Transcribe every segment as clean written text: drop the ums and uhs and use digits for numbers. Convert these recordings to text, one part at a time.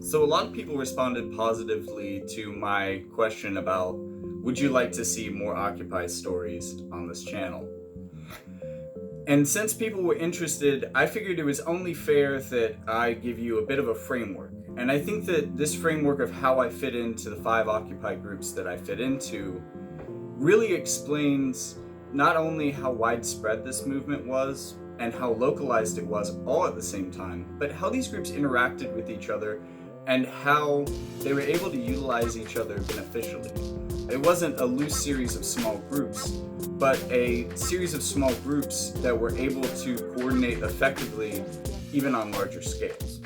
So a lot of people responded positively to my question about, would you like to see more Occupy stories on this channel? And since people were interested, I figured it was only fair that I give you a bit of a framework. And I think that this framework of how I fit into the 5 Occupy groups that I fit into really explains not only how widespread this movement was and how localized it was all at the same time, but how these groups interacted with each other and how they were able to utilize each other beneficially. It wasn't a loose series of small groups, but a series of small groups that were able to coordinate effectively even on larger scales.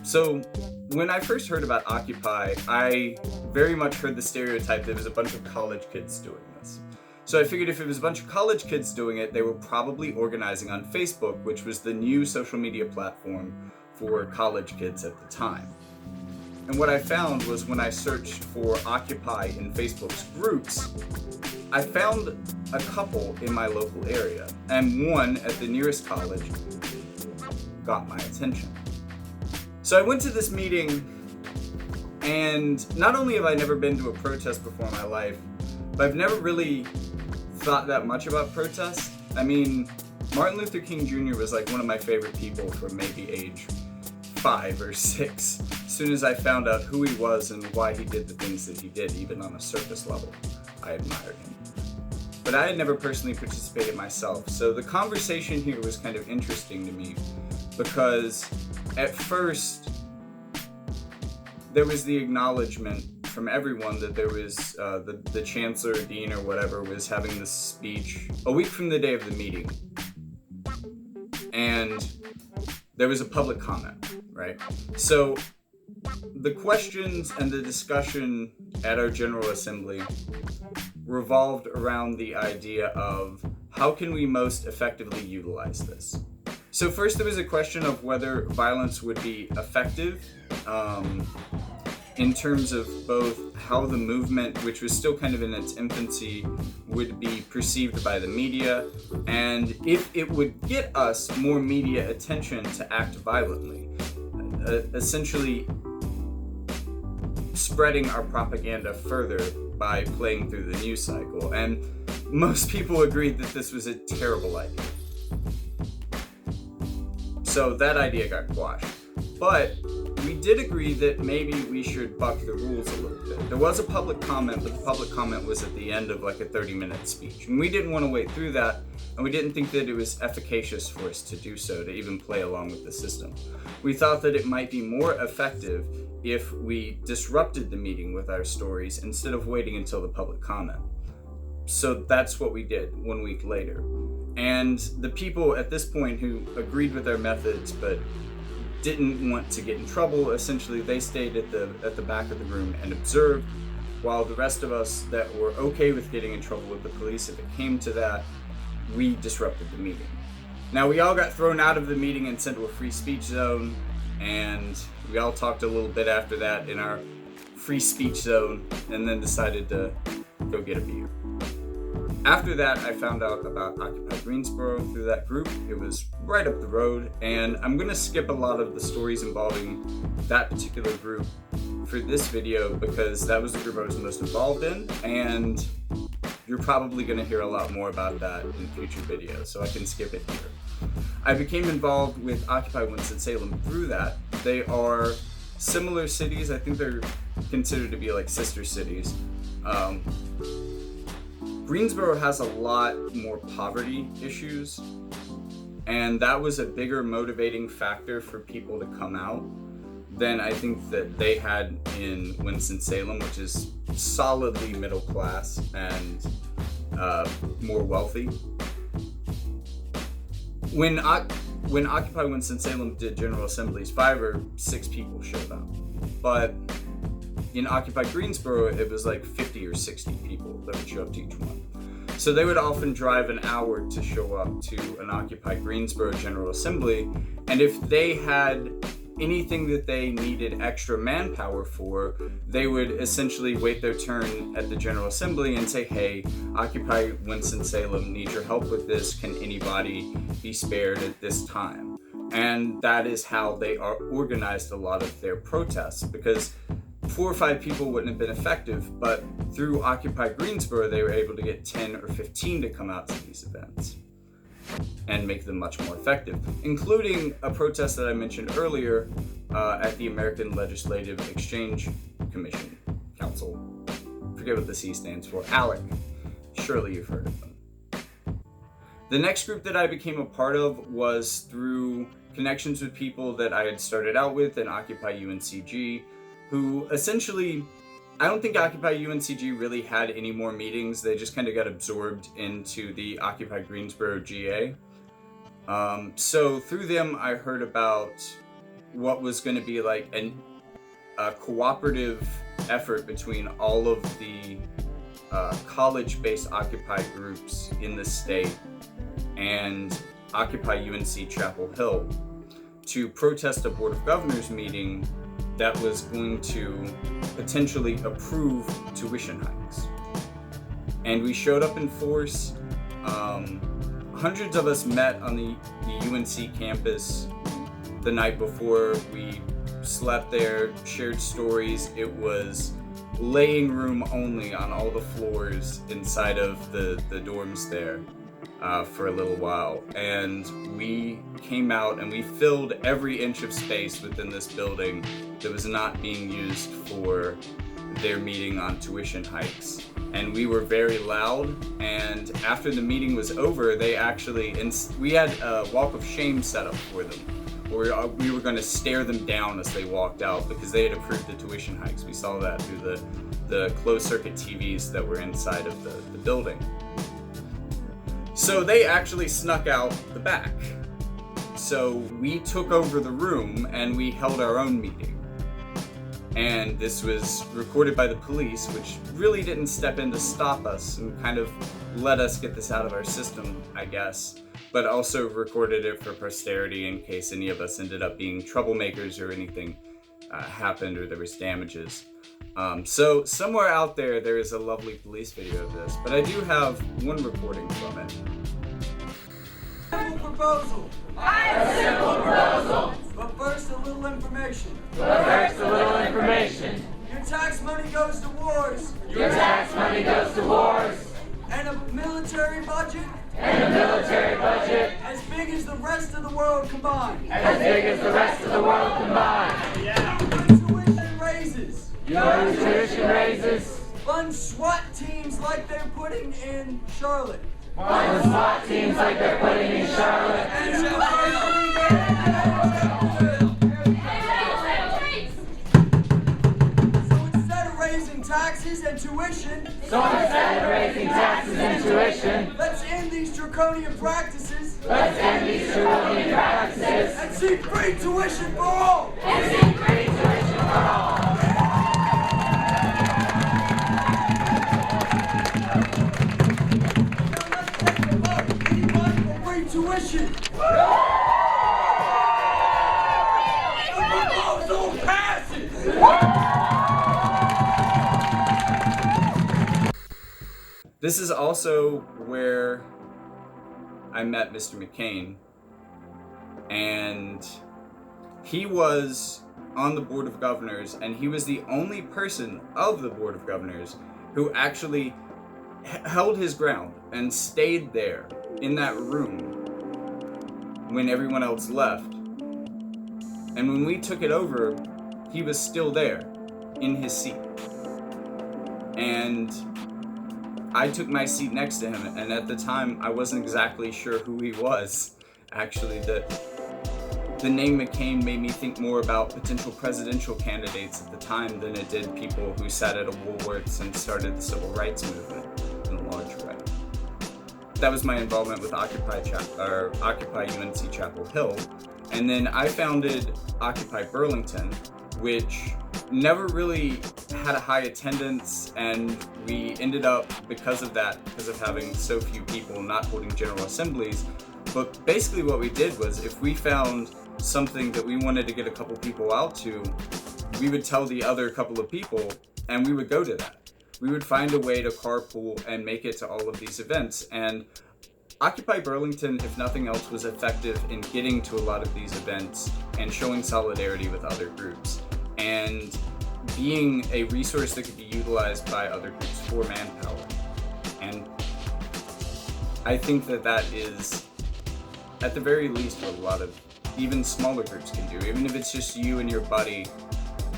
So when I first heard about Occupy, I very much heard the stereotype that it was a bunch of college kids doing this. So I figured if it was a bunch of college kids doing it, they were probably organizing on Facebook, which was the new social media platform for college kids at the time. And what I found was when I searched for Occupy in Facebook's groups, I found a couple in my local area, and one at the nearest college got my attention. So I went to this meeting, and not only have I never been to a protest before in my life, but I've never really thought that much about protests. I mean, Martin Luther King Jr. was like one of my favorite people from maybe age 5 or 6. As soon as I found out who he was and why he did the things that he did, even on a surface level, I admired him. But I had never personally participated myself, so the conversation here was kind of interesting to me because at first there was the acknowledgement from everyone that there was the chancellor or dean or whatever was having this speech a week from the day of the meeting, and there was a public comment, right? So the questions and the discussion at our General Assembly revolved around the idea of how can we most effectively utilize this. So first there was a question of whether violence would be effective in terms of both how the movement, which was still kind of in its infancy, would be perceived by the media, and if it would get us more media attention to act violently, essentially spreading our propaganda further by playing through the news cycle. And most people agreed that this was a terrible idea. So that idea got quashed. But we did agree that maybe we should buck the rules a little bit. There was a public comment, but the public comment was at the end of like a 30-minute speech. And we didn't want to wait through that, and we didn't think that it was efficacious for us to do so, to even play along with the system. We thought that it might be more effective if we disrupted the meeting with our stories instead of waiting until the public comment. So that's what we did 1 week later. And the people at this point who agreed with our methods but didn't want to get in trouble, essentially they stayed at the back of the room and observed, while the rest of us that were okay with getting in trouble with the police if it came to that, we disrupted the meeting. Now we all got thrown out of the meeting and sent to a free speech zone, and we all talked a little bit after that in our free speech zone and then decided to go get a beer. After that, I found out about Occupy Greensboro through that group. It was right up the road, and I'm going to skip a lot of the stories involving that particular group for this video because that was the group I was most involved in, and you're probably going to hear a lot more about that in future videos, so I can skip it here. I became involved with Occupy Winston-Salem through that. They are similar cities. I think they're considered to be like sister cities. Greensboro has a lot more poverty issues, and that was a bigger motivating factor for people to come out than I think that they had in Winston-Salem, which is solidly middle class and more wealthy. When Occupy Winston-Salem did General Assemblies, 5 or 6 people showed up, but in Occupy Greensboro, it was like 50 or 60 people that would show up to each one. So they would often drive an hour to show up to an Occupy Greensboro General Assembly, and if they had anything that they needed extra manpower for, they would essentially wait their turn at the General Assembly and say, hey, Occupy Winston-Salem needs your help with this. Can anybody be spared at this time? And that is how they are organized a lot of their protests, because 4 or 5 people wouldn't have been effective, but through Occupy Greensboro, they were able to get 10 or 15 to come out to these events and make them much more effective, including a protest that I mentioned earlier at the American Legislative Exchange Commission Council. Forget what the C stands for. ALEC. Surely you've heard of them. The next group that I became a part of was through connections with people that I had started out with in Occupy UNCG, who essentially, I don't think Occupy UNCG really had any more meetings. They just kind of got absorbed into the Occupy Greensboro GA. So through them, I heard about what was going to be like a cooperative effort between all of the college-based Occupy groups in the state and Occupy UNC Chapel Hill to protest a Board of Governors meeting that was going to potentially approve tuition hikes. And we showed up in force. Hundreds of us met on the UNC campus the night before. We slept there, shared stories. It was laying room only on all the floors inside of the dorms there for a little while. And we came out and we filled every inch of space within this building that was not being used for their meeting on tuition hikes. And we were very loud, and after the meeting was over, they actually, we had a walk of shame set up for them, where we were going to stare them down as they walked out because they had approved the tuition hikes. We saw that through the closed circuit TVs that were inside of the building. So they actually snuck out the back. So we took over the room and we held our own meeting. And this was recorded by the police, which really didn't step in to stop us and kind of let us get this out of our system, I guess, but also recorded it for posterity in case any of us ended up being troublemakers or anything happened or there was damages. So somewhere out there is a lovely police video of this, but I do have one recording from it. Simple proposal. I have a simple proposal. But first, a little information. Your tax money goes to wars. And a military budget. As big as the rest of the world combined. Your tuition raises. Fund SWAT teams like they're putting in Charlotte. So instead of raising taxes and tuition, let's end these draconian practices. And see free tuition for all. Tuition. The proposal passes. This is also where I met Mr. McCain, and he was on the Board of Governors, and he was the only person of the Board of Governors who actually held his ground and stayed there in that room when everyone else left. And when we took it over, he was still there in his seat. And I took my seat next to him, and at the time I wasn't exactly sure who he was. Actually, the name McCain made me think more about potential presidential candidates at the time than it did people who sat at a Woolworths and started the civil rights movement in a large way. That was my involvement with Occupy UNC Chapel Hill. And then I founded Occupy Burlington, which never really had a high attendance, and we ended up, because of having so few people, not holding general assemblies. But basically what we did was, if we found something that we wanted to get a couple people out to, we would tell the other couple of people, and we would go to that. We would find a way to carpool and make it to all of these events. And Occupy Burlington, if nothing else, was effective in getting to a lot of these events and showing solidarity with other groups and being a resource that could be utilized by other groups for manpower. And I think that that is, at the very least, what a lot of even smaller groups can do, even if it's just you and your buddy.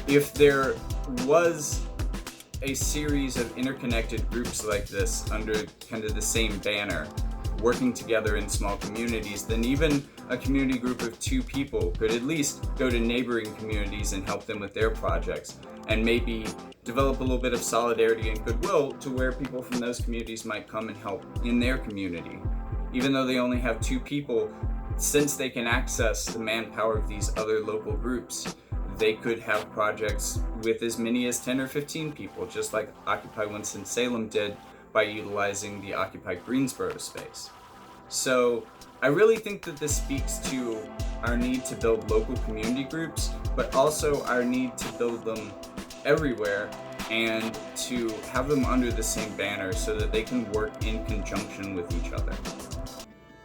If there was a series of interconnected groups like this under kind of the same banner, working together in small communities, then even a community group of 2 people could at least go to neighboring communities and help them with their projects, and maybe develop a little bit of solidarity and goodwill to where people from those communities might come and help in their community. Even though they only have 2 people, since they can access the manpower of these other local groups, they could have projects with as many as 10 or 15 people, just like Occupy Winston-Salem did by utilizing the Occupy Greensboro space. So I really think that this speaks to our need to build local community groups, but also our need to build them everywhere and to have them under the same banner so that they can work in conjunction with each other.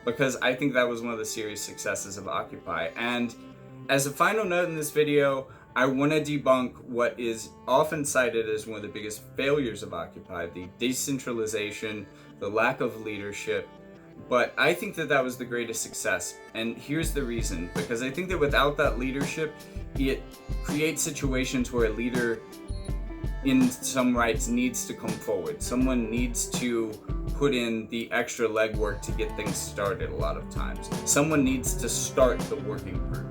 Because I think that was one of the serious successes of Occupy. And as a final note in this video, I want to debunk what is often cited as one of the biggest failures of Occupy, the decentralization, the lack of leadership. But I think that that was the greatest success. And here's the reason. Because I think that without that leadership, it creates situations where a leader in some rights needs to come forward. Someone needs to put in the extra legwork to get things started a lot of times. Someone needs to start the working group.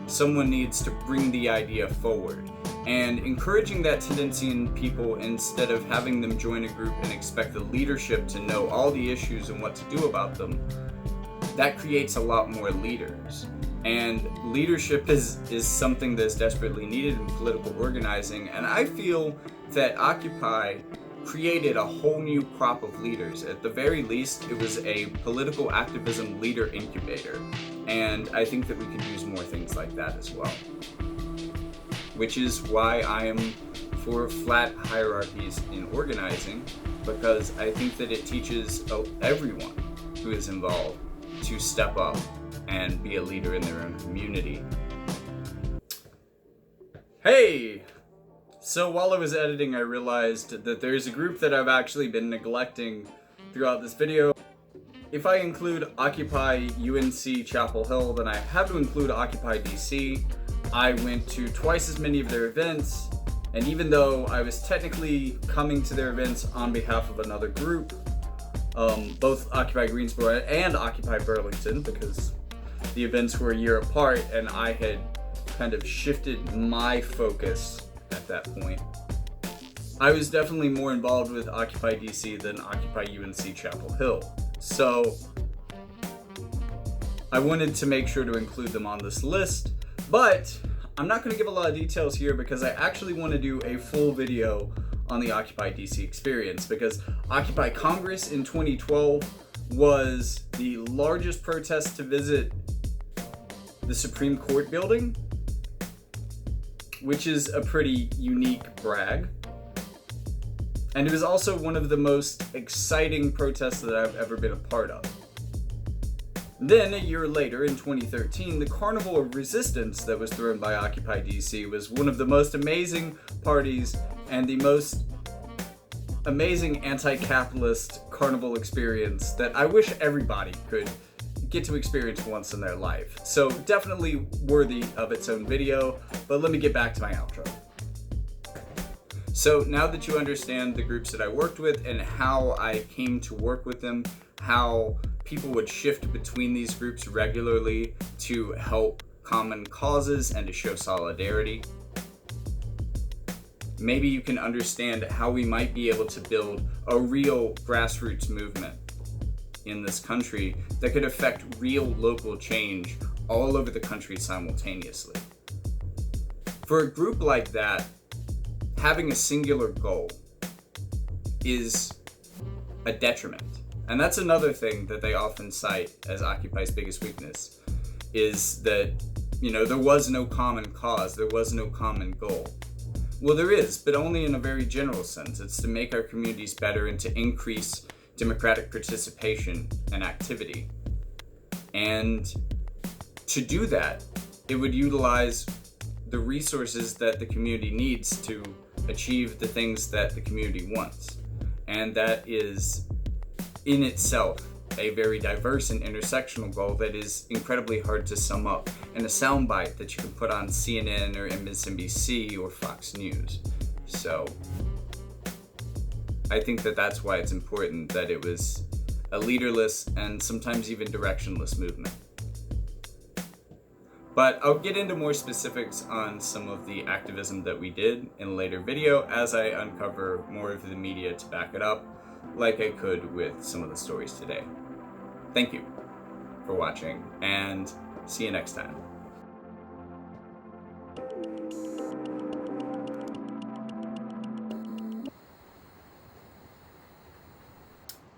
Someone needs to bring the idea forward. And encouraging that tendency in people instead of having them join a group and expect the leadership to know all the issues and what to do about them, that creates a lot more leaders. And leadership is something that's desperately needed in political organizing. And I feel that Occupy created a whole new crop of leaders. At the very least, it was a political activism leader incubator. And I think that we could use more things like that as well. Which is why I am for flat hierarchies in organizing, because I think that it teaches everyone who is involved to step up and be a leader in their own community. Hey! So while I was editing, I realized that there's a group that I've actually been neglecting throughout this video. If I include Occupy UNC Chapel Hill, then I have to include Occupy DC. I went to twice as many of their events, and even though I was technically coming to their events on behalf of another group, both Occupy Greensboro and Occupy Burlington, because the events were a year apart and I had kind of shifted my focus at that point, I was definitely more involved with Occupy DC than Occupy UNC Chapel Hill. So I wanted to make sure to include them on this list, but I'm not going to give a lot of details here because I actually want to do a full video on the Occupy DC experience, because Occupy Congress in 2012 was the largest protest to visit the Supreme Court building, which is a pretty unique brag. And it was also one of the most exciting protests that I've ever been a part of. Then, a year later, in 2013, the Carnival of Resistance that was thrown by Occupy DC was one of the most amazing parties and the most amazing anti-capitalist carnival experience that I wish everybody could get to experience once in their life. So definitely worthy of its own video, but let me get back to my outro. So now that you understand the groups that I worked with and how I came to work with them, how people would shift between these groups regularly to help common causes and to show solidarity, maybe you can understand how we might be able to build a real grassroots movement in this country that could affect real local change all over the country simultaneously. For a group like that, having a singular goal is a detriment. And that's another thing that they often cite as Occupy's biggest weakness, is that, there was no common cause, there was no common goal. Well, there is, but only in a very general sense. It's to make our communities better and to increase democratic participation and activity. And to do that, it would utilize the resources that the community needs to achieve the things that the community wants. And that is in itself a very diverse and intersectional goal that is incredibly hard to sum up in a soundbite that you can put on CNN or MSNBC or Fox News. So I think that that's why it's important that it was a leaderless and sometimes even directionless movement. But I'll get into more specifics on some of the activism that we did in a later video as I uncover more of the media to back it up, like I could with some of the stories today. Thank you for watching, and see you next time.